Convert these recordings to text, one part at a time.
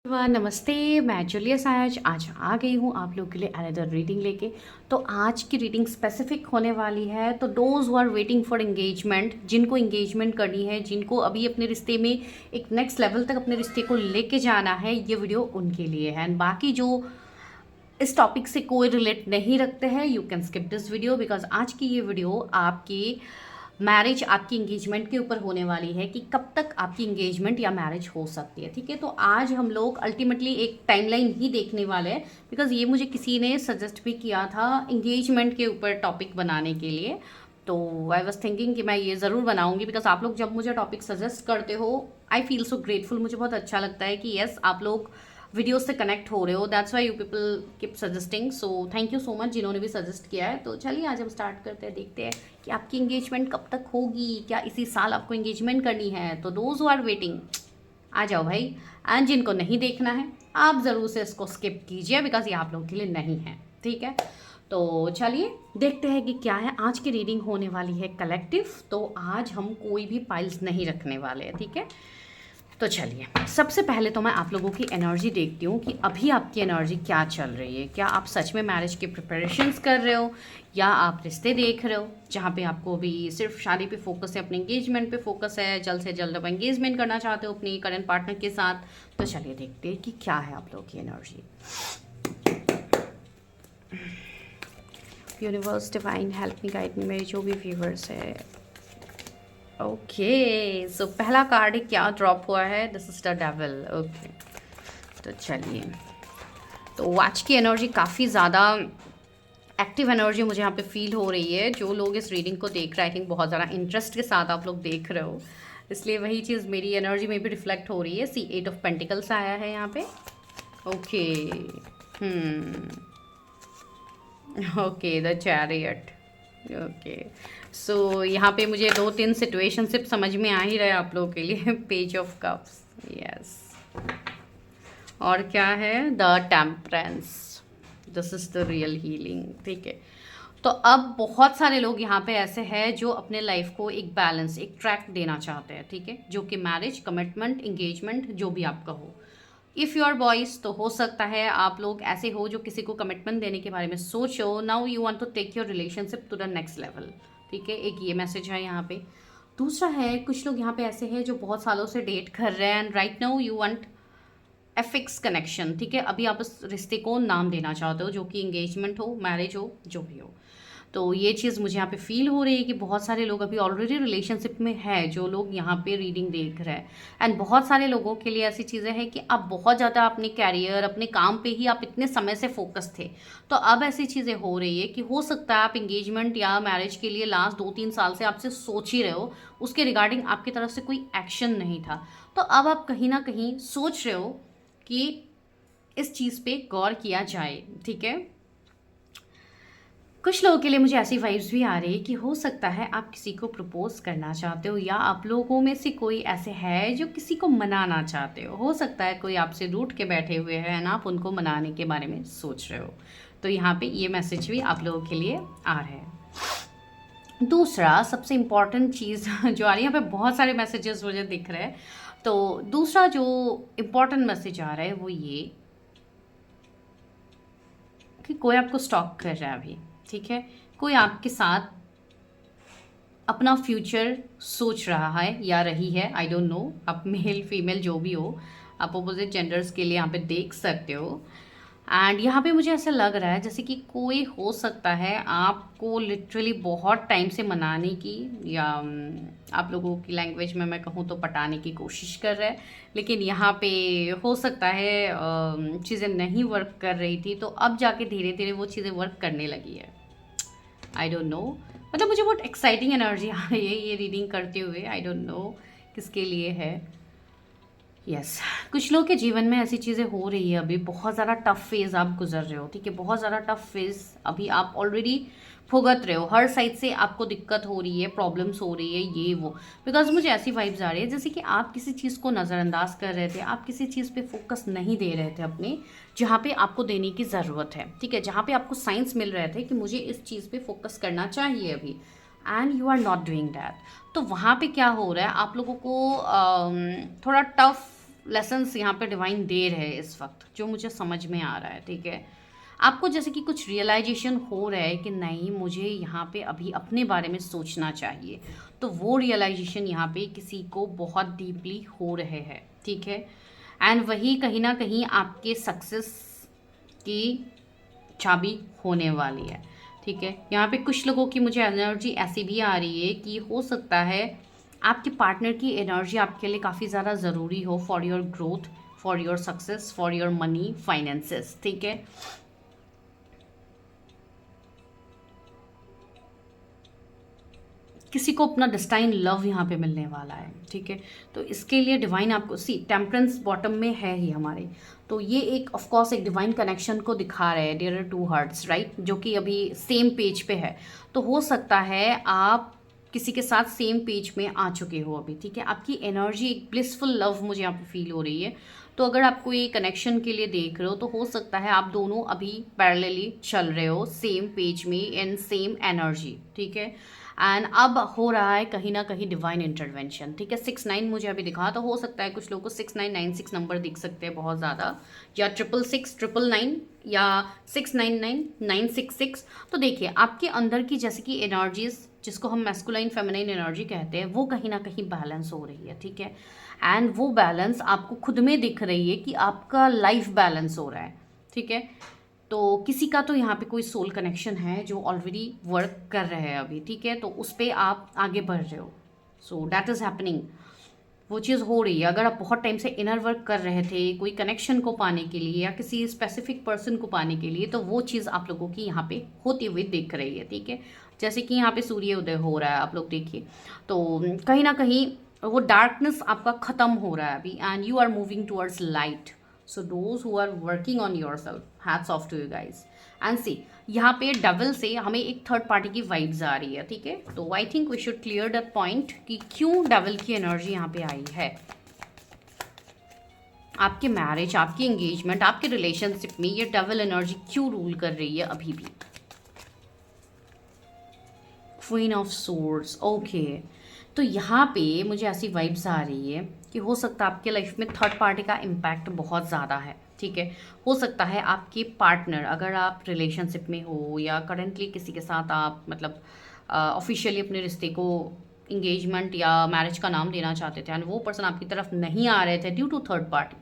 नमस्ते। मैं Julia size आज आ गई हूँ आप लोगों के लिए अनदर रीडिंग लेके। तो आज की रीडिंग स्पेसिफिक होने वाली है। तो those who are waiting for engagement, जिनको एंगेजमेंट करनी है, जिनको अभी अपने रिश्ते में एक नेक्स्ट लेवल तक अपने रिश्ते को लेके जाना है, ये वीडियो उनके लिए है। एंड बाकी जो इस टॉपिक से कोई रिलेट नहीं रखते हैं, you can skip this video, because आज की ये वीडियो आपकी मैरिज, आपकी इंगेजमेंट के ऊपर होने वाली है कि कब तक आपकी इंगेजमेंट या मैरिज हो सकती है। ठीक है, तो आज हम लोग अल्टीमेटली एक टाइमलाइन ही देखने वाले हैं, बिकॉज ये मुझे किसी ने सजेस्ट भी किया था इंगेजमेंट के ऊपर टॉपिक बनाने के लिए। तो आई वॉज थिंकिंग कि मैं ये ज़रूर बनाऊंगी, बिकॉज आप लोग जब मुझे टॉपिक सजेस्ट करते हो, आई फील सो ग्रेटफुल। मुझे बहुत अच्छा लगता है कि येस, आप लोग वीडियो से कनेक्ट हो रहे हो। That's why you people keep suggesting. So thank you so much जिन्होंने भी सजेस्ट किया है। तो चलिए आज हम स्टार्ट करते हैं, देखते हैं कि आपकी इंगेजमेंट कब तक होगी, क्या इसी साल आपको इंगेजमेंट करनी है। तो दोज हु आर वेटिंग, आ जाओ भाई। एंड जिनको नहीं देखना है, आप ज़रूर से इसको स्किप कीजिए, बिकॉज ये आप लोगों के लिए नहीं है। ठीक है, तो चलिए देखते हैं कि क्या है। आज की रीडिंग होने वाली है कलेक्टिव, तो आज हम कोई भी पाइल्स नहीं रखने वाले हैं। ठीक है, तो चलिए सबसे पहले तो मैं आप लोगों की एनर्जी देखती हूँ कि अभी आपकी एनर्जी क्या चल रही है। क्या आप सच में मैरिज की प्रिपरेशंस कर रहे हो, या आप रिश्ते देख रहे हो जहाँ पे आपको भी सिर्फ शादी पे फोकस है, अपने एंगेजमेंट पे फोकस है, जल्द से जल्द आप एंगेजमेंट करना चाहते हो अपनी करंट पार्टनर के साथ। तो चलिए देखते हैं कि क्या है आप लोगों की energy. Universe divine help me, guide me, मेरे जो भी व्यूवर्स है। ओके, सो पहला कार्ड क्या ड्रॉप हुआ है? This is the devil. Okay, तो चलिए, तो आज की एनर्जी काफ़ी ज़्यादा एक्टिव एनर्जी मुझे यहाँ पे फील हो रही है। जो लोग इस रीडिंग को देख रहे हैं, आई थिंक बहुत ज़्यादा इंटरेस्ट के साथ आप लोग देख रहे हो, इसलिए वही चीज़ मेरी एनर्जी में भी रिफ्लेक्ट हो रही है। सी 8 ऑफ पेंटिकल्स आया है यहाँ पे। Okay, okay, the chariot. Okay, so यहाँ पे मुझे 2-3 सिचुएशनशिप समझ में आ ही रहा है आप लोगों के लिए। Page of cups, yes. और क्या है? The temperance, this is the real healing. ठीक है, तो अब बहुत सारे लोग यहाँ पे ऐसे हैं जो अपने लाइफ को एक बैलेंस, एक ट्रैक देना चाहते हैं। ठीक है, जो कि मैरिज, कमिटमेंट, इंगेजमेंट जो भी आपका हो। इफ़ यू आर बॉयज़, तो हो सकता है आप लोग ऐसे हो जो किसी को कमिटमेंट देने के बारे में सोचो। Now you want to take your relationship to the next level. ठीक है, एक ये मैसेज है यहाँ पे। दूसरा है, कुछ लोग यहाँ पे ऐसे हैं जो बहुत सालों से डेट कर रहे हैं, and right now you want a fix connection. ठीक है, अभी आप इस रिश्ते को नाम देना चाहते हो, जो कि इंगेजमेंट हो, मैरिज हो, जो भी हो। तो ये चीज़ मुझे यहाँ पे फील हो रही है कि बहुत सारे लोग अभी ऑलरेडी रिलेशनशिप में है, जो लोग यहाँ पे रीडिंग देख रहे हैं। एंड बहुत सारे लोगों के लिए ऐसी चीज़ें हैं कि आप बहुत ज़्यादा अपने कैरियर, अपने काम पे ही आप इतने समय से फोकस थे। तो अब ऐसी चीज़ें हो रही है कि हो सकता है आप इंगेजमेंट या मैरिज के लिए लास्ट 2-3 साल से आपसे सोच ही रहे हो, उसके रिगार्डिंग आपकी तरफ से कोई एक्शन नहीं था। तो अब आप कहीं ना कहीं सोच रहे हो कि इस चीज़ पे गौर किया जाए। ठीक है, कुछ लोगों के लिए मुझे ऐसी वाइब्स भी आ रही है कि हो सकता है आप किसी को प्रपोज करना चाहते हो, या आप लोगों में से कोई ऐसे है जो किसी को मनाना चाहते हो सकता है कोई आपसे रूठ के बैठे हुए हैं ना, आप उनको मनाने के बारे में सोच रहे हो। तो यहाँ पे ये मैसेज भी आप लोगों के लिए आ रहा है। दूसरा सबसे इम्पॉर्टेंट चीज़ जो आ रही है, यहाँ पे बहुत सारे मैसेजेस मुझे दिख रहे हैं। तो दूसरा जो इम्पॉर्टेंट मैसेज आ रहा है वो ये कि कोई आपको स्टॉक कर रहा है अभी। ठीक है, कोई आपके साथ अपना फ्यूचर सोच रहा है या रही है, आई डोंट नो। आप मेल फीमेल जो भी हो, आप अपोजिट जेंडर्स के लिए यहाँ पे देख सकते हो। एंड यहाँ पे मुझे ऐसा लग रहा है जैसे कि कोई हो सकता है आपको लिटरली बहुत टाइम से मनाने की, या आप लोगों की लैंग्वेज में मैं कहूँ तो पटाने की कोशिश कर रहा है। लेकिन यहाँ पे हो सकता है चीज़ें नहीं वर्क कर रही थी, तो अब जाके धीरे धीरे वो चीज़ें वर्क करने लगी है। आई डोंट नो, मतलब मुझे बहुत एक्साइटिंग एनर्जी आ रही है ये रीडिंग करते हुए। आई डोंट नो किसके लिए है। यस, कुछ लोगों के जीवन में ऐसी चीज़ें हो रही है, अभी बहुत ज़्यादा टफ फेज़ आप गुजर रहे हो। ठीक है, बहुत ज़्यादा टफ फेज़ अभी आप ऑलरेडी भुगत रहे हो, हर साइड से आपको दिक्कत हो रही है, प्रॉब्लम्स हो रही है, ये वो। बिकॉज मुझे ऐसी वाइब्स आ रही है जैसे कि आप किसी चीज़ को नज़रअंदाज कर रहे थे, आप किसी चीज़ पे फोकस नहीं दे रहे थे अपने, जहाँ पे आपको देने की ज़रूरत है। ठीक है, जहाँ पे आपको साइंस मिल रहे थे कि मुझे इस चीज़ पे फोकस करना चाहिए अभी, and you are not doing that. तो वहाँ पे क्या हो रहा है, आप लोगों को थोड़ा टफ लेसन्स यहाँ पे डिवाइन दे रहे हैं इस वक्त, जो मुझे समझ में आ रहा है, ठीक है। आपको जैसे कि कुछ रियलाइजेशन हो रहा है कि नहीं, मुझे यहाँ पे अभी अपने बारे में सोचना चाहिए, तो वो रियलाइजेशन यहाँ पे किसी को बहुत डीपली हो रहे हैं, ठीक है। एंड वही कहीं ना कहीं आपके सक्सेस की चाबी होने वाली है, ठीक है। यहाँ पे कुछ लोगों की मुझे एनर्जी ऐसी भी आ रही है कि हो सकता है आपके पार्टनर की एनर्जी आपके लिए काफ़ी ज़्यादा ज़रूरी हो for your growth, for your success, for your money, finances, ठीक है। किसी को अपना डेस्टाइन लव यहाँ पे मिलने वाला है, ठीक है। तो इसके लिए डिवाइन आपको टेम्परेंस बॉटम में है ही हमारे, तो ये एक ऑफ कोर्स एक डिवाइन कनेक्शन को दिखा रहे हैं, डियर टू हार्ट्स, राइट, जो कि अभी सेम पेज पे है। तो हो सकता है आप किसी के साथ सेम पेज में आ चुके हो अभी, ठीक है। आपकी एनर्जी एक ब्लिसफुल लव मुझे यहाँ पे फील हो रही है। तो अगर आपको ये कनेक्शन के लिए देख रहे हो तो हो सकता है आप दोनों अभी पैरेलली चल रहे हो सेम पेज में इन सेम एनर्जी, ठीक है। एंड अब हो रहा है कहीं ना कहीं डिवाइन इंटरवेंशन, ठीक है। 6-9 मुझे अभी दिखा, तो हो सकता है कुछ लोगों को 6996 नंबर दिख सकते हैं बहुत ज़्यादा, या 666 या 699966। तो देखिए आपके अंदर की जैसे कि एनर्जीज, जिसको हम मैस्कुलाइन फेमिनाइन एनर्जी कहते हैं, वो कहीं ना कहीं बैलेंस हो रही है, ठीक है। एंड वो बैलेंस आपको खुद में दिख रही है कि आपका लाइफ बैलेंस हो रहा है, ठीक है। तो किसी का तो यहाँ पे कोई सोल कनेक्शन है जो ऑलरेडी वर्क कर रहे हैं अभी, ठीक है। तो उस पर आप आगे बढ़ रहे हो, सो दैट इज़ हैपनिंग, वो चीज़ हो रही है। अगर आप बहुत टाइम से इनर वर्क कर रहे थे कोई कनेक्शन को पाने के लिए या किसी स्पेसिफिक पर्सन को पाने के लिए, तो वो चीज़ आप लोगों की यहाँ पे होती हुई दिख रही है, ठीक है। जैसे कि यहाँ पे सूर्य उदय हो रहा है, आप लोग देखिए, तो कहीं ना कहीं वो डार्कनेस आपका ख़त्म हो रहा है अभी, and you are moving towards light. So those who are working on yourself, hats off to you guys. And see यहाँ पे डबल से हमें एक थर्ड पार्टी की वाइब्स आ रही है, ठीक है। तो I think we should clear that point कि क्यों डबल की एनर्जी यहाँ पे आई है। आपके मैरिज, आपकी एंगेजमेंट, आपके रिलेशनशिप में ये डबल एनर्जी क्यों रूल कर रही है अभी भी। Queen of swords, okay. तो यहाँ पे मुझे ऐसी वाइब्स आ रही है कि हो सकता है आपके लाइफ में थर्ड पार्टी का इम्पैक्ट बहुत ज़्यादा है, ठीक है। हो सकता है आपके पार्टनर, अगर आप रिलेशनशिप में हो या करेंटली किसी के साथ आप मतलब ऑफिशियली अपने रिश्ते को इंगेजमेंट या मैरिज का नाम देना चाहते थे एंड वो पर्सन आपकी तरफ नहीं आ रहे थे ड्यू टू थर्ड पार्टी,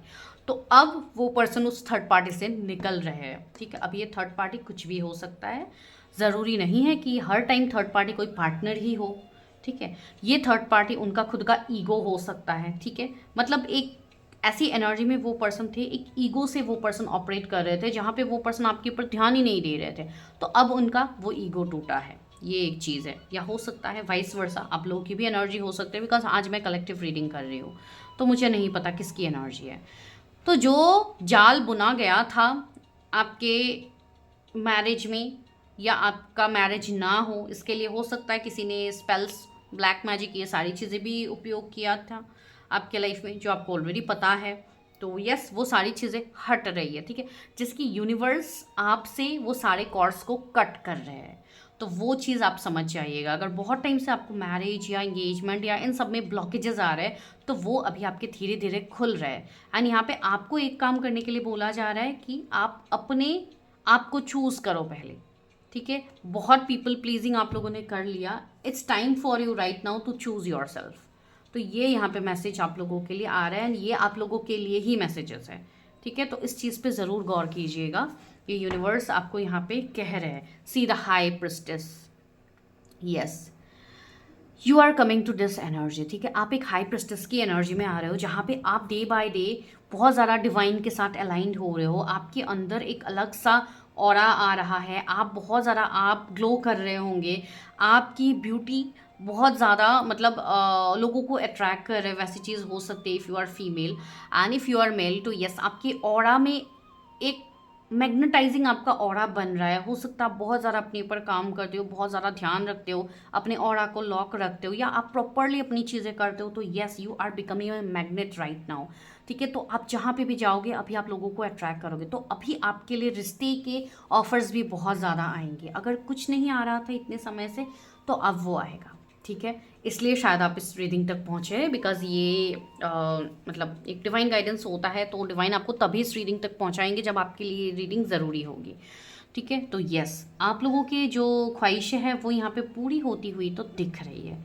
तो अब वो पर्सन उस थर्ड पार्टी से निकल रहे हैं, ठीक है। अब ये थर्ड पार्टी कुछ भी हो सकता है, ज़रूरी नहीं है कि हर टाइम थर्ड पार्टी कोई पार्टनर ही हो, ठीक है। ये थर्ड पार्टी उनका खुद का ईगो हो सकता है, ठीक है। मतलब एक ऐसी एनर्जी में वो पर्सन थे, एक ईगो से वो पर्सन ऑपरेट कर रहे थे जहाँ पे वो पर्सन आपके ऊपर ध्यान ही नहीं दे रहे थे, तो अब उनका वो ईगो टूटा है, ये एक चीज़ है। या हो सकता है वाइस वर्सा, आप लोगों की भी एनर्जी हो सकती है, बिकॉज आज मैं कलेक्टिव रीडिंग कर रही हूँ तो मुझे नहीं पता किसकी एनर्जी है। तो जो जाल बुना गया था आपके मैरिज में या आपका मैरिज ना हो, इसके लिए हो सकता है किसी ने स्पेल्स, ब्लैक मैजिक, ये सारी चीज़ें भी उपयोग किया था आपके लाइफ में, जो आपको ऑलरेडी पता है। तो यस, वो सारी चीज़ें हट रही है, ठीक है। जिसकी यूनिवर्स आपसे वो सारे कॉर्ड्स को कट कर रहे हैं, तो वो चीज़ आप समझ जाइएगा। अगर बहुत टाइम से आपको मैरिज या इंगेजमेंट या इन सब में ब्लॉकेजेस आ रहे हैं, तो वो अभी आपके धीरे धीरे खुल रहे हैं। एंड यहाँ पे आपको एक काम करने के लिए बोला जा रहा है कि आप अपने आप को चूज़ करो पहले, ठीक है। बहुत पीपल प्लीजिंग आप लोगों ने कर लिया, it's time for you right now to choose yourself. तो ये यहाँ पे मैसेज आप लोगों के लिए आ रहा है, ये आप लोगों के लिए ही मैसेजेस है, ठीक है। तो इस चीज़ पे ज़रूर गौर कीजिएगा, ये यूनिवर्स आपको यहाँ पे कह रहे हैं। See the high priestess, yes, you are coming to this energy, ठीक है। आप एक हाई प्रिस्टेस की एनर्जी में आ रहे हो, जहाँ पे आप डे बाय डे बहुत ज़्यादा डिवाइन के साथ अलाइंड हो रहे हो। आपके अंदर एक अलग सा ऑरा आ रहा है, आप बहुत ज़्यादा आप ग्लो कर रहे होंगे, आपकी ब्यूटी बहुत ज़्यादा मतलब लोगों को अट्रैक्ट कर रहे हैं, वैसी चीज़ हो सकती है if you are female. And if you are male तो यस, आपके ऑरा में एक मैग्नेटाइजिंग आपका ऑरा बन रहा है। हो सकता है आप बहुत ज़्यादा अपने ऊपर काम करते हो, बहुत ज़्यादा ध्यान रखते हो, अपने ऑरा को लॉक रखते हो, या आप प्रॉपरली अपनी चीज़ें करते हो, तो yes, you are becoming a magnet right now, ठीक है। तो आप जहाँ पे भी जाओगे अभी आप लोगों को अट्रैक्ट करोगे, तो अभी आपके लिए रिश्ते के ऑफर्स भी बहुत ज़्यादा आएंगे। अगर कुछ नहीं आ रहा था इतने समय से, तो अब वो आएगा, ठीक है, इसलिए शायद आप इस रीडिंग तक पहुँचे, बिकॉज़ ये मतलब एक डिवाइन गाइडेंस होता है, तो डिवाइन आपको तभी इस रीडिंग तक पहुँचाएंगे जब आपके लिए रीडिंग ज़रूरी होगी। ठीक है, तो यस, आप लोगों की जो ख्वाहिशें हैं वो यहाँ पे पूरी होती हुई तो दिख रही है।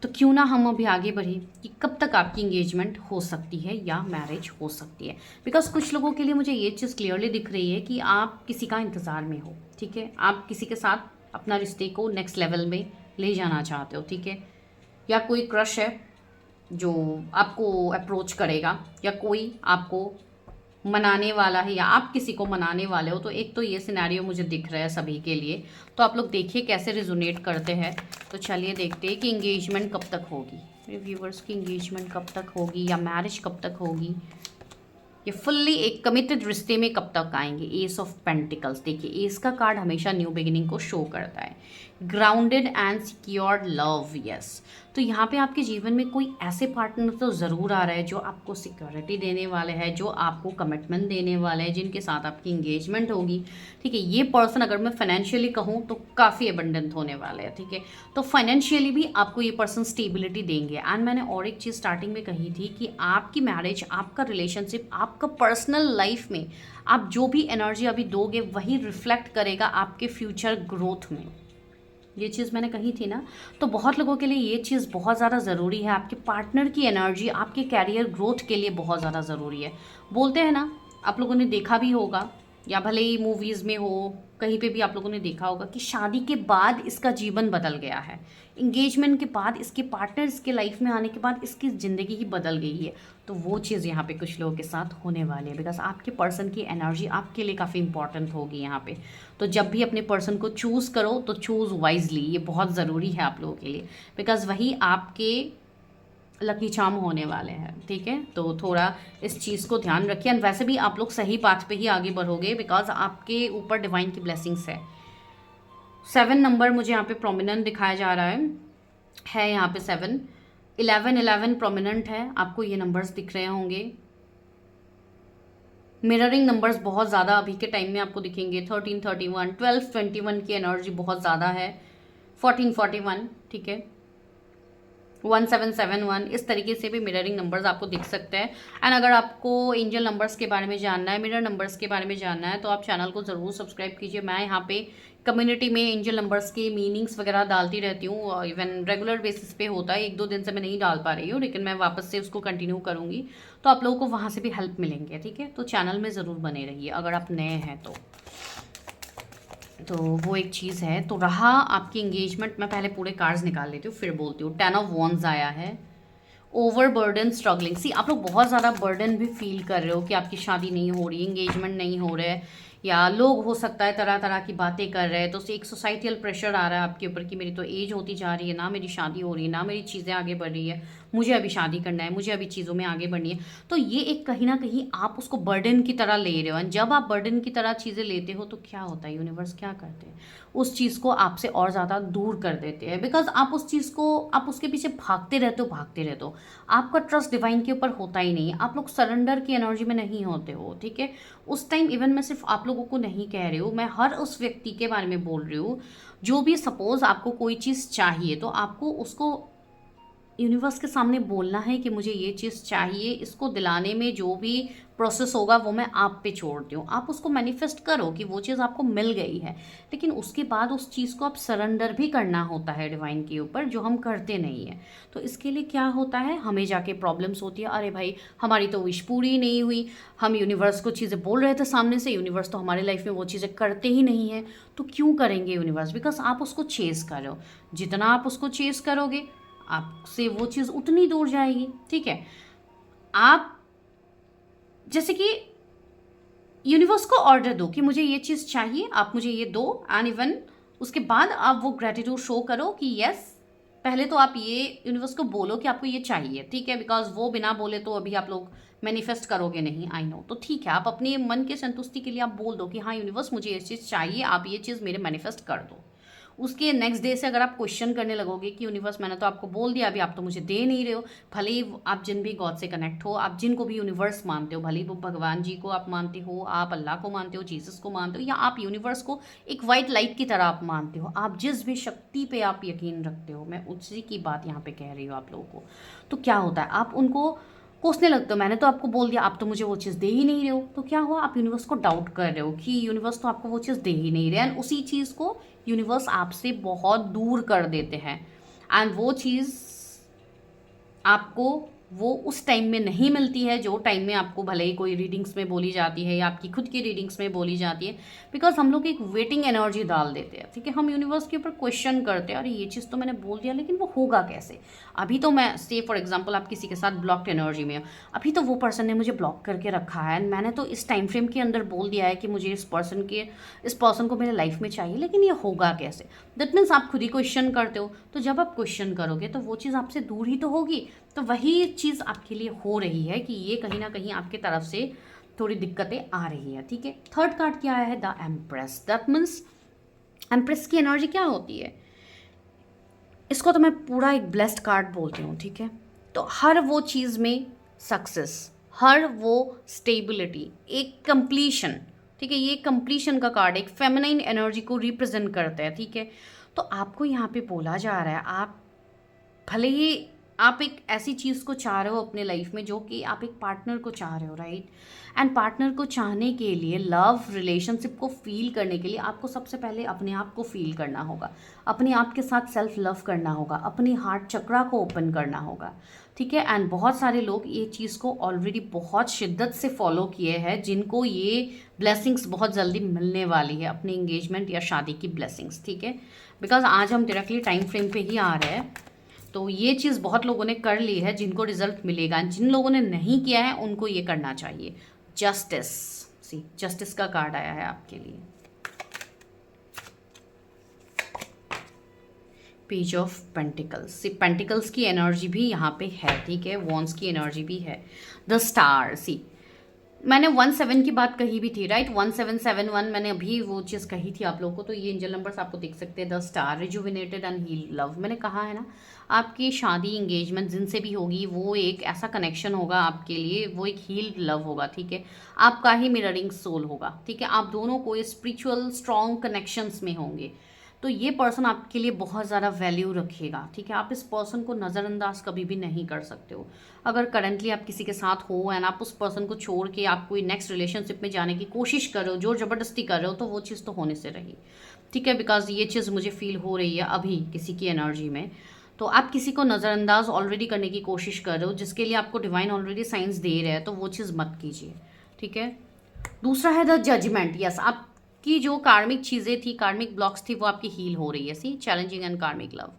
तो क्यों ना हम अभी आगे बढ़ें कि कब तक आपकी इंगेजमेंट हो सकती है या मैरिज हो सकती है। बिकॉज़ कुछ लोगों के लिए मुझे ये चीज़ क्लियरली दिख रही है कि आप किसी का इंतज़ार में हो। ठीक है, आप किसी के साथ अपना रिश्ते को नेक्स्ट लेवल में ले जाना चाहते हो। ठीक है, या कोई क्रश है जो आपको अप्रोच करेगा, या कोई आपको मनाने वाला है, या आप किसी को मनाने वाले हो। तो एक तो ये सिनेरियो मुझे दिख रहा है सभी के लिए। तो आप लोग देखिए कैसे रिजोनेट करते हैं। तो चलिए देखते हैं कि इंगेजमेंट कब तक होगी, मेरे व्यूवर्स की इंगेजमेंट कब तक होगी या मैरिज कब तक होगी, ये फुल्ली एक कमिटेड रिश्ते में कब तक आएंगे। एस ऑफ पेंटिकल्स, देखिए एस का कार्ड हमेशा न्यू बिगिनिंग को शो करता है। Grounded and secured love, yes. तो यहाँ पे आपके जीवन में कोई ऐसे पार्टनर तो ज़रूर आ रहा है जो आपको सिक्योरिटी देने वाले हैं, जो आपको कमिटमेंट देने वाले हैं, जिनके साथ आपकी इंगेजमेंट होगी। ठीक है, ये पर्सन अगर मैं फाइनेंशियली कहूँ तो काफ़ी अबंडेंट होने वाले हैं। ठीक है, तो फाइनेंशियली भी आपको ये पर्सन स्टेबिलिटी देंगे। एंड मैंने और एक चीज़ स्टार्टिंग में कही थी कि आपकी मैरिज, आपका रिलेशनशिप, आपका पर्सनल लाइफ में आप जो भी एनर्जी अभी दोगे वही रिफ्लेक्ट करेगा आपके फ्यूचर ग्रोथ में। ये चीज़ मैंने कही थी ना। तो बहुत लोगों के लिए ये चीज़ बहुत ज़्यादा ज़रूरी है। आपके पार्टनर की एनर्जी आपके कैरियर ग्रोथ के लिए बहुत ज़्यादा ज़रूरी है। बोलते हैं ना, आप लोगों ने देखा भी होगा, या भले ही मूवीज़ में हो, कहीं पे भी आप लोगों ने देखा होगा कि शादी के बाद इसका जीवन बदल गया है। इंगेजमेंट के बाद इसके पार्टनर इसके लाइफ में आने के बाद इसकी ज़िंदगी ही बदल गई है। तो वो चीज़ यहाँ पे कुछ लोगों के साथ होने वाली है, बिकॉज आपके पर्सन की एनर्जी आपके लिए काफ़ी इंपॉर्टेंट होगी यहाँ पे। तो जब भी अपने पर्सन को चूज़ करो तो चूज़ वाइजली, ये बहुत ज़रूरी है आप लोगों के लिए, बिकॉज वही आपके लकी चार्म होने वाले हैं। ठीक है, तो थोड़ा इस चीज़ को ध्यान रखिए। एंड वैसे भी आप लोग सही पाथ पे ही आगे बढ़ोगे, बिकॉज आपके ऊपर डिवाइन की ब्लेसिंग्स है। 7 नंबर मुझे यहाँ पे प्रोमिनेंट दिखाया जा रहा है यहाँ पे 7, 11 प्रोमिनेंट है, आपको ये नंबर्स दिख रहे होंगे। मिररिंग नंबर्स बहुत ज़्यादा अभी के टाइम में आपको दिखेंगे। 13 31, 12 21 की एनर्जी बहुत ज़्यादा है। 14 41, ठीक है, 1771, इस तरीके से भी मिररिंग नंबर्स आपको दिख सकते हैं। एंड अगर आपको एंजल नंबर्स के बारे में जानना है, मिरर नंबर्स के बारे में जानना है, तो आप चैनल को ज़रूर सब्सक्राइब कीजिए। मैं यहाँ पे कम्युनिटी में एंजल नंबर्स के मीनिंग्स वगैरह डालती रहती हूँ। इवन रेगुलर बेसिस पे होता है, 1-2 दिन से मैं नहीं डाल पा रही हूँ, लेकिन मैं वापस से उसको कंटिन्यू करूँगी। तो आप लोगों को वहाँ से भी हेल्प मिलेंगे। ठीक है, तो चैनल में ज़रूर बने रहिए अगर आप नए हैं तो वो एक चीज़ है। तो रहा आपकी इंगेजमेंट, मैं पहले पूरे कार्ड्स निकाल लेती हूँ फिर बोलती हूँ। 10 ऑफ वॉन्ड्स आया है। ओवर बर्डन स्ट्रगलिंग, सी आप लोग बहुत ज़्यादा बर्डन भी फील कर रहे हो कि आपकी शादी नहीं हो रही, इंगेजमेंट नहीं हो रहा है, या लोग हो सकता है तरह तरह की बातें कर रहे हैं। तो एक सोसाइटल प्रेशर आ रहा है आपके ऊपर कि मेरी तो एज होती जा रही है, ना मेरी शादी हो रही है, ना मेरी चीज़ें आगे बढ़ रही है, मुझे अभी शादी करना है, मुझे अभी चीज़ों में आगे बढ़नी है। तो ये एक कहीं ना कहीं आप उसको बर्डन की तरह ले रहे हो। एंड जब आप बर्डन की तरह चीज़ें लेते हो तो क्या होता है, यूनिवर्स क्या करते हैं, उस चीज़ को आपसे और ज़्यादा दूर कर देते हैं। बिकॉज आप उस चीज़ को, आप उसके पीछे भागते रहते हो। आपका ट्रस्ट डिवाइन के ऊपर होता ही नहीं, आप लोग सरेंडर की एनर्जी में नहीं होते हो। ठीक है, उस टाइम इवन मैं सिर्फ आप लोगों को नहीं कह रही हूँ, मैं हर उस व्यक्ति के बारे में बोल रही हूँ जो भी सपोज आपको कोई चीज़ चाहिए, तो आपको उसको यूनिवर्स के सामने बोलना है कि मुझे ये चीज़ चाहिए। इसको दिलाने में जो भी प्रोसेस होगा वो मैं आप पे छोड़ती हूँ। आप उसको मैनिफेस्ट करो कि वो चीज़ आपको मिल गई है, लेकिन उसके बाद उस चीज़ को आप सरेंडर भी करना होता है डिवाइन के ऊपर, जो हम करते नहीं हैं। तो इसके लिए क्या होता है, हमें जाके प्रॉब्लम्स होती है। अरे भाई, हमारी तो विश पूरी नहीं हुई, हम यूनिवर्स को चीज़ें बोल रहे थे सामने से, यूनिवर्स तो हमारे लाइफ में वो चीज़ें करते ही नहीं है। तो क्यों करेंगे यूनिवर्स, बिकॉज आप उसको चेस करो। जितना आप उसको चेस करोगे आपसे वो चीज़ उतनी दूर जाएगी। ठीक है, आप जैसे कि यूनिवर्स को ऑर्डर दो कि मुझे ये चीज़ चाहिए, आप मुझे ये दो। एंड इवन उसके बाद आप वो ग्रेटिट्यूड शो करो कि यस, पहले तो आप ये यूनिवर्स को बोलो कि आपको ये चाहिए। ठीक है, बिकॉज वो बिना बोले तो अभी आप लोग मैनिफेस्ट करोगे नहीं, आई नो। तो ठीक है, आप अपने मन के संतुष्टि के लिए आप बोल दो कि हाँ यूनिवर्स, मुझे ये चीज़ चाहिए, आप ये चीज़ मेरे मैनिफेस्ट कर दो। उसके नेक्स्ट डे से अगर आप क्वेश्चन करने लगोगे कि यूनिवर्स मैंने तो आपको बोल दिया, अभी आप तो मुझे दे नहीं रहे हो, भले ही आप जिन भी गॉड से कनेक्ट हो, आप जिनको भी यूनिवर्स मानते हो, भले ही वो भगवान जी को आप मानते हो, आप अल्लाह को मानते हो, जीसस को मानते हो, या आप यूनिवर्स को एक वाइट लाइट की तरह आप मानते हो, आप जिस भी शक्ति पे आप यकीन रखते हो, मैं उसी की बात यहाँ पे कह रही हूँ आप लोगों को। तो क्या होता है, आप उनको कोसने लगते हो, मैंने तो आपको बोल दिया, आप तो मुझे वो चीज़ दे ही नहीं रहे हो। तो क्या हुआ, आप यूनिवर्स को डाउट कर रहे हो कि यूनिवर्स तो आपको वो चीज़ दे ही नहीं रहे, एंड उसी चीज़ को यूनिवर्स आपसे बहुत दूर कर देते हैं, एंड वो चीज़ आपको वो उस टाइम में नहीं मिलती है जो टाइम में आपको भले ही कोई रीडिंग्स में बोली जाती है या आपकी खुद की रीडिंग्स में बोली जाती है, बिकॉज हम लोग एक वेटिंग एनर्जी डाल देते हैं, ठीक है। हम यूनिवर्स के ऊपर क्वेश्चन करते हैं, अरे ये चीज़ तो मैंने बोल दिया लेकिन वो होगा कैसे। अभी तो मैं से फॉर एग्जाम्पल आप किसी के साथ ब्लॉक्ड एनर्जी में हो, अभी तो वो पर्सन ने मुझे ब्लॉक करके रखा है, एंड मैंने तो इस टाइम फ्रेम के अंदर बोल दिया है कि मुझे इस पर्सन को मेरे लाइफ में चाहिए, लेकिन ये होगा कैसे। दैट मीन्स आप खुद ही क्वेश्चन करते हो। तो जब आप क्वेश्चन करोगे तो वो चीज़ आपसे दूर ही तो होगी। तो वही चीज़ आपके लिए हो रही है कि ये कहीं ना कहीं आपके तरफ से थोड़ी दिक्कतें आ रही है, ठीक है। थर्ड कार्ड क्या है, the empress. That means empress की एनर्जी क्या होती है, इसको तो मैं पूरा एक ब्लेस्ड कार्ड बोलती हूँ, ठीक है। तो हर वो चीज़ में सक्सेस, हर वो स्टेबिलिटी, एक कंप्लीशन, ठीक है। ये कंप्लीशन का कार्ड एक फेमिनाइन एनर्जी को रिप्रेजेंट करता है, ठीक है। तो आपको यहाँ पे बोला जा रहा है, आप भले ही आप एक ऐसी चीज़ को चाह रहे हो अपने लाइफ में जो कि आप एक पार्टनर को चाह रहे हो, राइट। एंड पार्टनर को चाहने के लिए, लव रिलेशनशिप को फील करने के लिए आपको सबसे पहले अपने आप को फील करना होगा, अपने आप के साथ सेल्फ लव करना होगा, अपनी हार्ट चक्रा को ओपन करना होगा, ठीक है। एंड बहुत सारे लोग ये चीज़ को ऑलरेडी बहुत शिद्दत से फॉलो किए हैं, जिनको ये ब्लेसिंग्स बहुत जल्दी मिलने वाली है, अपनी इंगेजमेंट या शादी की ब्लेसिंग्स, ठीक है। बिकॉज आज हम डायरेक्टली टाइम फ्रेम पे ही आ रहे हैं, तो ये चीज़ बहुत लोगों ने कर ली है जिनको रिजल्ट मिलेगा, जिन लोगों ने नहीं किया है उनको ये करना चाहिए। जस्टिस, सी जस्टिस का कार्ड आया है आपके लिए। Page of pentacles, see pentacles की एनर्जी भी यहाँ पे है, ठीक है। वॉन्स की एनर्जी भी है। द स्टार, सी मैंने 17 की बात कही भी थी, राइट। 1771 मैंने अभी वो चीज़ कही थी आप लोगों को। तो ये एंजल नंबर्स आपको देख सकते हैं। The star, rejuvenated and heal love, मैंने कहा है ना, आपकी शादी इंगेजमेंट जिनसे भी होगी वो एक ऐसा कनेक्शन होगा आपके लिए, वो एक हील्ड लव होगा, ठीक है। आपका ही मिररिंग सोल होगा, ठीक है। आप दोनों को स्पिरिचुअल स्ट्रॉन्ग कनेक्शंस में होंगे। तो ये पर्सन आपके लिए बहुत ज़्यादा वैल्यू रखेगा, ठीक है। आप इस पर्सन को नज़रअंदाज कभी भी नहीं कर सकते हो। अगर करंटली आप किसी के साथ हो एंड आप उस पर्सन को छोड़ के आप कोई नेक्स्ट रिलेशनशिप में जाने की कोशिश कर रहे हो, जोर ज़बरदस्ती कर रहे हो, तो वो चीज़ तो होने से रही, ठीक है। बिकॉज ये चीज़ मुझे फील हो रही है अभी किसी की एनर्जी में। तो आप किसी को नज़रअंदाज ऑलरेडी करने की कोशिश कर रहे हो, जिसके लिए आपको डिवाइन ऑलरेडी साइंस दे रहे हैं, तो वो चीज़ मत कीजिए, ठीक है। दूसरा है द जजमेंट। यस, आपकी जो कार्मिक चीज़ें थी, कार्मिक ब्लॉक्स थी, वो आपकी हील हो रही है। सी चैलेंजिंग एंड कार्मिक लव,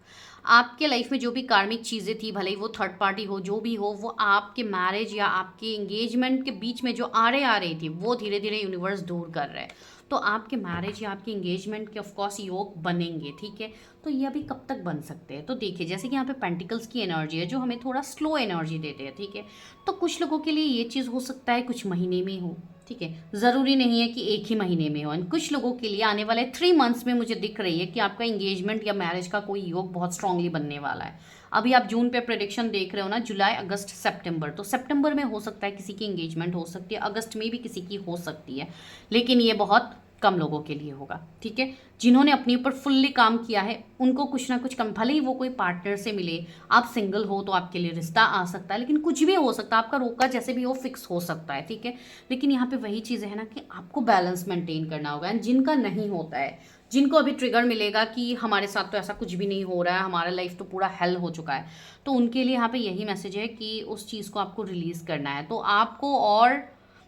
आपके लाइफ में जो भी कार्मिक चीज़ें थी, भले ही वो थर्ड पार्टी हो, जो भी हो, वो आपके मैरिज या आपके एंगेजमेंट के बीच में जो आ रही थी, वो धीरे धीरे यूनिवर्स दूर कर रहा है। तो आपके मैरिज या आपके एंगेजमेंट के ऑफकोर्स योग बनेंगे, ठीक है। तो ये अभी कब तक बन सकते हैं, तो देखिए जैसे कि यहाँ पे पेंटिकल्स की एनर्जी है जो हमें थोड़ा स्लो एनर्जी देते हैं, ठीक है। तो कुछ लोगों के लिए ये चीज़ हो सकता है कुछ महीने में हो, ठीक है। ज़रूरी नहीं है कि एक ही महीने में हो। एंड कुछ लोगों के लिए आने वाले 3 मंथ्स में मुझे दिख रही है कि आपका एंगेजमेंट या मैरिज का कोई योग बहुत स्ट्रांगली बनने वाला है। अभी आप जून पे प्रेडिक्शन देख रहे हो ना, जुलाई अगस्त सितंबर, तो सितंबर में हो सकता है किसी की एंगेजमेंट हो सकती है, अगस्त में भी किसी की हो सकती है, लेकिन ये बहुत कम लोगों के लिए होगा, ठीक है। जिन्होंने अपने ऊपर फुल्ली काम किया है उनको कुछ ना कुछ कम, भले ही वो कोई पार्टनर से मिले, आप सिंगल हो तो आपके लिए रिश्ता आ सकता है, लेकिन कुछ भी हो सकता है, आपका रोका जैसे भी हो फिक्स हो सकता है, ठीक है। लेकिन यहाँ पे वही चीज़ है ना कि आपको बैलेंस मेंटेन करना होगा। एंड जिनका नहीं होता है, जिनको अभी ट्रिगर मिलेगा कि हमारे साथ तो ऐसा कुछ भी नहीं हो रहा है, हमारा लाइफ तो पूरा हेल हो चुका है, तो उनके लिए यहाँ पे यही मैसेज है कि उस चीज़ को आपको रिलीज़ करना है। तो आपको और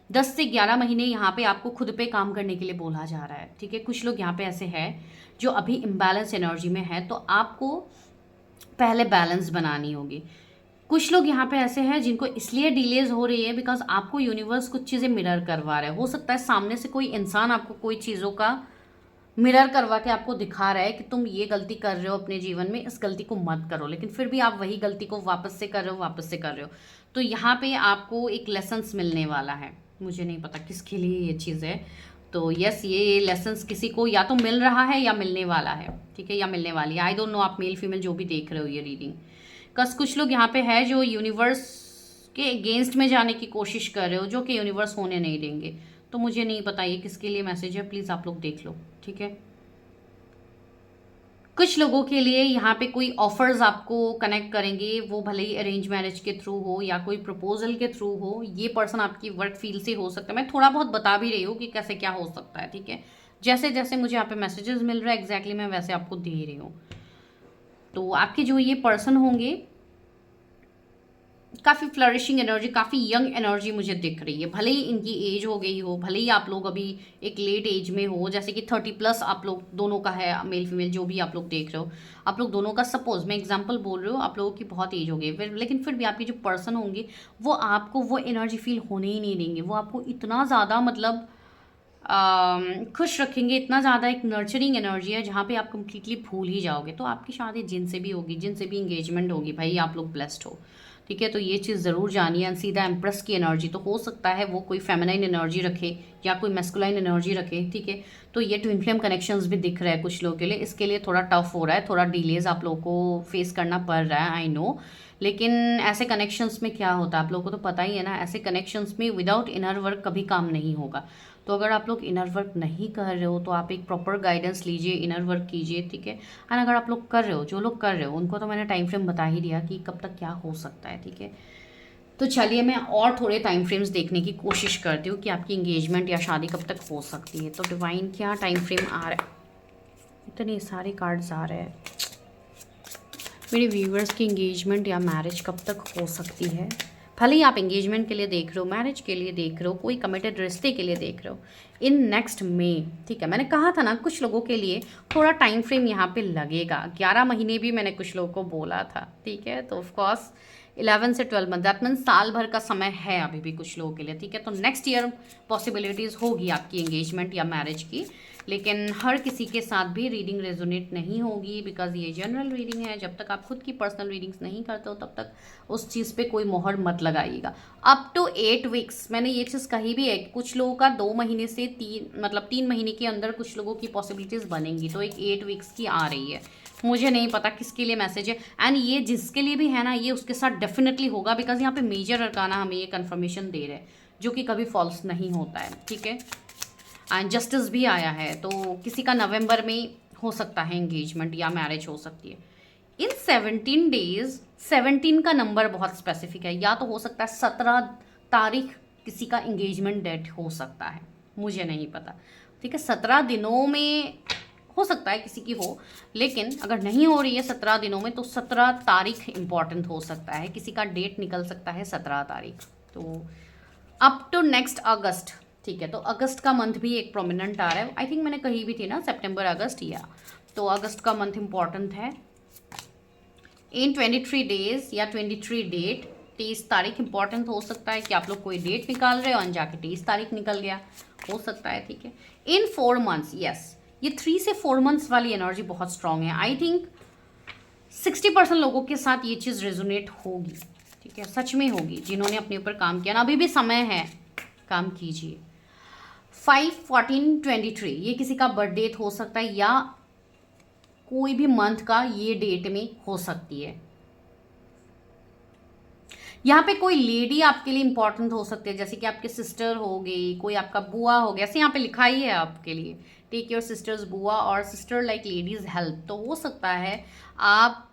10 से 11 महीने यहाँ पे आपको खुद पे काम करने के लिए बोला जा रहा है, ठीक है। कुछ लोग यहाँ पे ऐसे हैं जो अभी इम्बैलेंस एनर्जी में है, तो आपको पहले बैलेंस बनानी होगी। कुछ लोग यहाँ पे ऐसे हैं जिनको इसलिए डिलेज हो रही है बिकॉज आपको यूनिवर्स कुछ चीज़ें मिरर करवा रहा है। हो सकता है सामने से कोई इंसान आपको कोई चीज़ों का मिरर करवा के आपको दिखा रहा है कि तुम ये गलती कर रहे हो अपने जीवन में, इस गलती को मत करो, लेकिन फिर भी आप वही गलती को वापस से कर रहे हो। तो यहाँ पे आपको एक लेसन्स मिलने वाला है, मुझे नहीं पता किसके लिए ये चीज़ है। तो यस, ये लेसन्स किसी को या तो मिल रहा है या मिलने वाला है, ठीक है, या मिलने वाली है। आई डोंट नो आप मेल फीमेल जो भी देख रहे हो ये रीडिंग, कस कुछ लोग यहाँ पे है जो यूनिवर्स के अगेंस्ट में जाने की कोशिश कर रहे हो, जो कि यूनिवर्स होने नहीं देंगे। तो मुझे नहीं पता ये किसके लिए मैसेज है, प्लीज़ आप लोग देख लो, ठीक है। कुछ लोगों के लिए यहाँ पे कोई ऑफर्स आपको कनेक्ट करेंगे, वो भले ही अरेंज मैरिज के थ्रू हो या कोई प्रपोजल के थ्रू हो। ये पर्सन आपकी वर्क फील्ड से हो सकता है, मैं थोड़ा बहुत बता भी रही हूँ कि कैसे क्या हो सकता है, ठीक है। जैसे जैसे मुझे यहाँ पे मैसेजेस मिल रहा है एग्जैक्टली मैं वैसे आपको दे रही हूँ। तो आपके जो ये पर्सन होंगे काफ़ी फ्लरिशिंग एनर्जी, काफ़ी यंग एनर्जी मुझे दिख रही है। भले ही इनकी एज हो गई हो, भले ही आप लोग अभी एक लेट एज में हो, जैसे कि 30+ आप लोग दोनों का है, मेल फीमेल जो भी आप लोग देख रहे हो, आप लोग दोनों का सपोज मैं एग्जांपल बोल रही हूँ, आप लोगों की बहुत एज हो गई लेकिन फिर भी आपके जो पर्सन होंगे वो आपको वो एनर्जी फील होने ही नहीं देंगे। वो आपको इतना ज़्यादा मतलब खुश रखेंगे, इतना ज़्यादा एक नर्चरिंग एनर्जी है जहाँ पे आप कंप्लीटली भूल ही जाओगे। तो आपकी शादी जिनसे भी होगी, जिनसे भी इंगेजमेंट होगी, भाई आप लोग ब्लेस्ड हो, ठीक है। तो ये चीज़ ज़रूर जानिए। सीधा एम्प्रेस की एनर्जी तो हो सकता है वो कोई फेमिनाइन एनर्जी रखे या कोई मैस्कुलाइन एनर्जी रखे, ठीक है। तो ये ट्विन फ्लेम कनेक्शंस भी दिख रहा है कुछ लोगों के लिए। इसके लिए थोड़ा टफ हो रहा है, थोड़ा डिलेज आप लोगों को फेस करना पड़ रहा है, आई नो। लेकिन ऐसे कनेक्शंस में क्या होता है आप लोगों को तो पता ही है ना, ऐसे कनेक्शंस में विदाउट इनर वर्क कभी काम नहीं होगा। तो अगर आप लोग इनर वर्क नहीं कर रहे हो तो आप एक प्रॉपर गाइडेंस लीजिए, इनर वर्क कीजिए, ठीक है। एंड अगर आप लोग कर रहे हो, जो लोग कर रहे हो उनको तो मैंने टाइम फ्रेम बता ही दिया कि कब तक क्या हो सकता है, ठीक है। तो चलिए मैं और थोड़े टाइम फ्रेम्स देखने की कोशिश करती हूँ कि आपकी इंगेजमेंट या शादी कब तक हो सकती है। तो डिवाइन क्या टाइम फ्रेम आ रहा है, इतने सारे कार्ड्स आ रहे हैं। मेरे व्यूअर्स की इंगेजमेंट या मैरिज कब तक हो सकती है। भले ही आप एंगेजमेंट के लिए देख रहे हो, मैरिज के लिए देख रहे हो, कोई कमिटेड रिश्ते के लिए देख रहे हो, इन नेक्स्ट में, ठीक है। मैंने कहा था ना कुछ लोगों के लिए थोड़ा टाइम फ्रेम यहाँ पे लगेगा। 11 महीने भी मैंने कुछ लोगों को बोला था, ठीक है। तो ऑफकोर्स 11 से 12 मंथ, दैट मीन्स साल भर का समय है अभी भी कुछ लोगों के लिए, ठीक है। तो नेक्स्ट ईयर पॉसिबिलिटीज़ होगी आपकी एंगेजमेंट या मैरिज की, लेकिन हर किसी के साथ भी रीडिंग रेजोनेट नहीं होगी, बिकॉज ये जनरल रीडिंग है। जब तक आप खुद की पर्सनल रीडिंग्स नहीं करते हो तब तक उस चीज़ पे कोई मोहर मत लगाइएगा। अप टू 8 वीक्स, मैंने ये चीज़ कही भी है, कुछ लोगों का 2 महीने से 3 महीने के अंदर कुछ लोगों की पॉसिबिलिटीज़ बनेंगी। तो एक 8 वीक्स की आ रही है, मुझे नहीं पता किसके लिए मैसेज है। एंड ये जिसके लिए भी है ना, ये उसके साथ डेफिनेटली होगा, बिकॉज यहाँ पे मेजर अरकाना हमें ये कन्फर्मेशन दे रहे हैं, जो कि कभी फॉल्स नहीं होता है, ठीक है। एंड जस्टिस भी आया है, तो किसी का नवंबर में हो सकता है एंगेजमेंट या मैरिज हो सकती है इन 17 डेज। 17 का नंबर बहुत स्पेसिफिक है, या तो हो सकता है 17 तारीख किसी का एंगेजमेंट डेट हो सकता है, मुझे नहीं पता, ठीक है। 17 दिनों में हो सकता है किसी की हो, लेकिन अगर नहीं हो रही है 17 दिनों में तो 17 तारीख इंपॉर्टेंट हो सकता है, किसी का डेट निकल सकता है 17 तारीख। तो अप टू नेक्स्ट अगस्त, ठीक है। तो अगस्त का मंथ भी एक प्रोमिनेंट आ रहा है, आई थिंक मैंने कही भी थी ना, सितंबर अगस्त, या तो अगस्त का मंथ इंपॉर्टेंट है। इन 23 डेज या 23 डेट, 23 तारीख इंपॉर्टेंट हो सकता है कि आप लोग कोई डेट निकाल रहे हो और जाके 23 तारीख निकल गया, हो सकता है, ठीक है। इन 4 मंथ्स, यस, ये 3 से 4 मंथ्स वाली एनर्जी बहुत स्ट्रांग है। आई थिंक 60% लोगों के साथ ये चीज़ रेजोनेट होगी, ठीक है, सच में होगी। जिन्होंने अपने ऊपर काम किया ना, अभी भी समय है, काम कीजिए। 5/14/23 ये किसी का बर्थ डेट हो सकता है, या कोई भी मंथ का ये डेट में हो सकती है। यहाँ पे कोई लेडी आपके लिए इंपॉर्टेंट हो सकती है, जैसे कि आपके सिस्टर हो गई, कोई आपका बुआ हो गया, ऐसे यहाँ पे लिखा ही है आपके लिए, टेक योर सिस्टर्स बुआ और सिस्टर लाइक लेडीज हेल्प। तो हो सकता है आप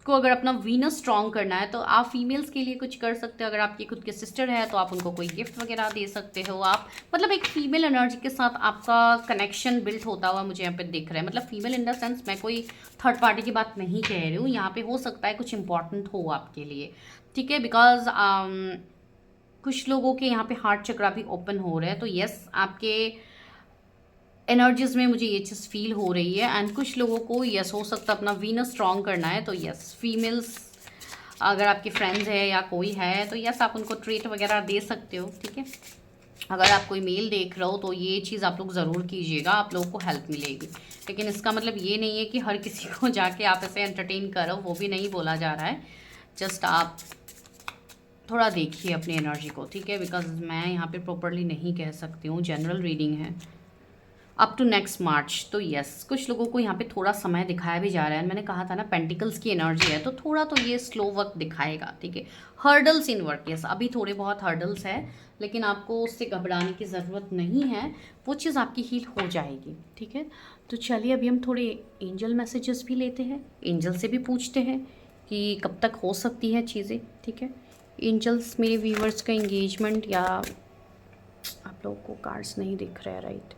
को अगर अपना वीनस स्ट्रॉन्ग करना है तो आप फीमेल्स के लिए कुछ कर सकते हो। अगर आपकी खुद के सिस्टर है तो आप उनको कोई गिफ्ट वगैरह दे सकते हो। आप मतलब एक फीमेल एनर्जी के साथ आपका कनेक्शन बिल्ड होता हुआ मुझे यहाँ पे दिख रहा है। मतलब फीमेल इन द सेंस, मैं कोई थर्ड पार्टी की बात नहीं कह रही हूँ, यहाँ पे हो सकता है कुछ इंपॉर्टेंट हो आपके लिए, ठीक है। बिकॉज कुछ लोगों के यहाँ पे हार्ट चक्रा भी ओपन हो रहे हैं, तो यस आपके एनर्जीज में मुझे ये चीज़ फील हो रही है। एंड कुछ लोगों को यस हो सकता है अपना वीनस स्ट्रॉन्ग करना है, तो यस फीमेल्स अगर आपके फ्रेंड्स है या कोई है तो यस आप उनको ट्रीट वगैरह दे सकते हो, ठीक है। अगर आप कोई मेल देख रहे हो तो ये चीज़ आप लोग ज़रूर कीजिएगा, आप लोगों को हेल्प मिलेगी। लेकिन इसका मतलब ये नहीं है कि हर किसी को जाके आप ऐसे एंटरटेन करो, वो भी नहीं बोला जा रहा है। जस्ट आप थोड़ा देखिए अपनी एनर्जी को, ठीक है, बिकॉज मैं यहाँ पे प्रॉपरली नहीं कह सकती हूँ, जनरल रीडिंग है अप टू नेक्स्ट मार्च। तो यस, कुछ लोगों को यहाँ पे थोड़ा समय दिखाया भी जा रहा है। मैंने कहा था ना पेंटिकल्स की एनर्जी है, तो थोड़ा तो ये स्लो वर्क दिखाएगा, ठीक है। हर्डल्स इन वर्क, यस, अभी थोड़े बहुत हर्डल्स है, लेकिन आपको उससे घबराने की ज़रूरत नहीं है, वो चीज़ आपकी हील हो जाएगी, ठीक है। तो चलिए अभी हम थोड़े एंजल मैसेजेस भी लेते हैं, एंजल से भी पूछते हैं कि कब तक हो सकती है चीज़ें, ठीक है। एंजल्स, मेरे व्यूवर्स का एंगेजमेंट, या आप लोगों को कार्ड्स नहीं दिख रहे हैं, राइट।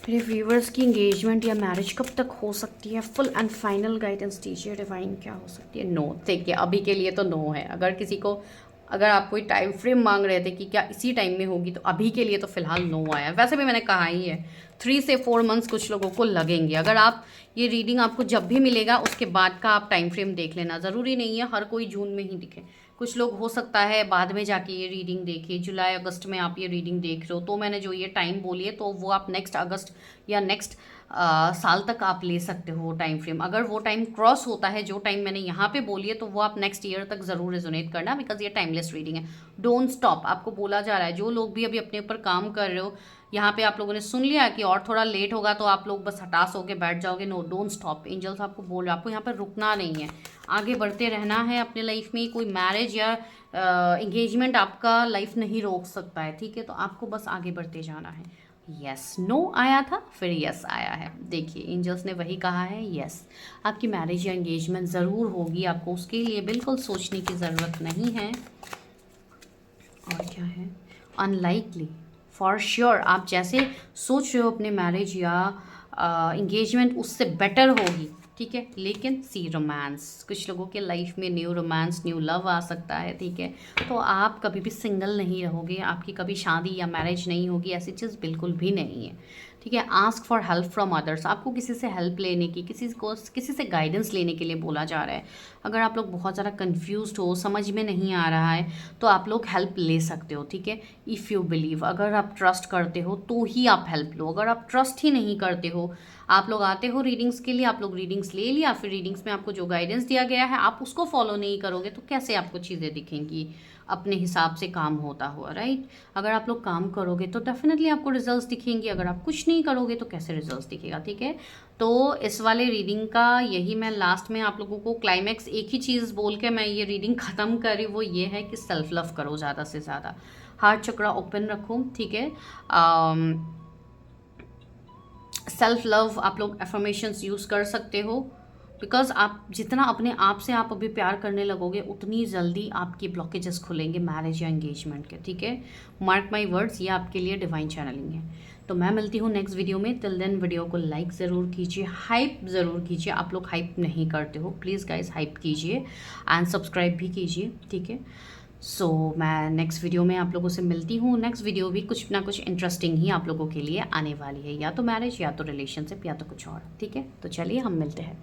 मेरे व्यूवर्स की एंगेजमेंट या मैरिज कब तक हो सकती है, फुल एंड फाइनल गाइडेंस दीजिए डिवाइन, क्या हो सकती है। नो, देखिए अभी के लिए तो नो है। अगर किसी को, अगर आप कोई टाइम फ्रेम मांग रहे थे कि क्या इसी टाइम में होगी, तो अभी के लिए तो फिलहाल नो आया। वैसे भी मैंने कहा ही है 3 से 4 मंथ्स कुछ लोगों को लगेंगे। अगर आप ये रीडिंग आपको जब भी मिलेगा उसके बाद का आप टाइम फ्रेम देख लेना, ज़रूरी नहीं है हर कोई जून में ही दिखे। कुछ लोग हो सकता है बाद में जाके ये रीडिंग देखिए, जुलाई अगस्त में आप ये रीडिंग देख रहे हो, तो मैंने जो ये टाइम बोली है तो वो आप नेक्स्ट अगस्त या नेक्स्ट साल तक आप ले सकते हो टाइम फ्रेम। अगर वो टाइम क्रॉस होता है जो टाइम मैंने यहाँ पे बोली है, तो वो आप नेक्स्ट ईयर तक ज़रूर रेजोनेट करना, बिकॉज ये टाइमलेस रीडिंग है। डोंट स्टॉप, आपको बोला जा रहा है। जो लोग भी अभी अपने ऊपर काम कर रहे हो, यहाँ पे आप लोगों ने सुन लिया कि और थोड़ा लेट होगा तो आप लोग बस हताश होकर बैठ जाओगे। No, don't stop. एंजल्स आपको बोल रहे हैं, आपको यहाँ पर रुकना नहीं है, आगे बढ़ते रहना है अपने लाइफ में। कोई मैरिज या एंगेजमेंट आपका लाइफ नहीं रोक सकता है, ठीक है। तो आपको बस आगे बढ़ते जाना है। यस, नो आया था, फिर यस आया है। देखिए एंजल्स ने वही कहा है, यस आपकी मैरिज या एंगेजमेंट ज़रूर होगी, आपको उसके लिए बिल्कुल सोचने की ज़रूरत नहीं है। और क्या है, अनलाइकली, फॉर श्योर आप जैसे सोच रहे हो अपने मैरिज या इंगेजमेंट उससे बेटर होगी, ठीक है। लेकिन सी रोमांस, कुछ लोगों के लाइफ में न्यू रोमांस, न्यू लव आ सकता है, ठीक है। तो आप कभी भी सिंगल नहीं रहोगे, आपकी कभी शादी या मैरिज नहीं होगी, ऐसी चीज़ बिल्कुल भी नहीं है, ठीक है। Ask for help from others, आपको किसी से हेल्प लेने की, किसी से गाइडेंस लेने के लिए बोला जा रहा है। अगर आप लोग बहुत ज़्यादा कन्फ्यूज्ड हो, समझ में नहीं आ रहा है, तो आप लोग हेल्प ले सकते हो, ठीक है। इफ़ यू बिलीव, अगर आप ट्रस्ट करते हो तो ही आप हेल्प लो। अगर आप ट्रस्ट ही नहीं करते हो, आप लोग आते हो रीडिंग्स के लिए, आप लोग रीडिंग्स ले लिया, फिर रीडिंग्स में आपको जो गाइडेंस दिया गया है आप उसको फॉलो नहीं करोगे, तो कैसे आपको चीज़ें दिखेंगी अपने हिसाब से काम होता हुआ, राइट। अगर आप लोग काम करोगे तो डेफिनेटली आपको रिजल्ट्स दिखेंगे, अगर आप कुछ नहीं करोगे तो कैसे रिजल्ट्स दिखेगा, ठीक है। तो इस वाले रीडिंग का यही मैं लास्ट में आप लोगों को क्लाइमैक्स एक ही चीज़ बोल के मैं ये रीडिंग ख़त्म करी, वो ये है कि सेल्फ लव करो ज़्यादा से ज़्यादा, हार्ट चक्रा ओपन रखो, ठीक है। सेल्फ लव आप लोग एफर्मेशंस यूज़ कर सकते हो, बिकॉज आप जितना अपने आप से आप अभी प्यार करने लगोगे उतनी जल्दी आपकी ब्लॉकेजेस खुलेंगे मैरिज या एंगेजमेंट के, ठीक है। मार्क माई वर्ड्स, ये आपके लिए डिवाइन चैनलिंग है। तो मैं मिलती हूँ नेक्स्ट वीडियो में। टिल देन वीडियो को लाइक ज़रूर कीजिए, हाइप ज़रूर कीजिए। आप लोग हाइप नहीं करते हो, प्लीज़ गाइस हाइप कीजिए एंड सब्सक्राइब भी कीजिए, ठीक है। सो मैं नेक्स्ट वीडियो में आप लोगों से मिलती हूँ। नेक्स्ट वीडियो भी कुछ ना कुछ इंटरेस्टिंग ही आप लोगों के लिए आने वाली है, या तो मैरिज या तो रिलेशनशिप या तो कुछ और, ठीक है। तो चलिए हम मिलते हैं।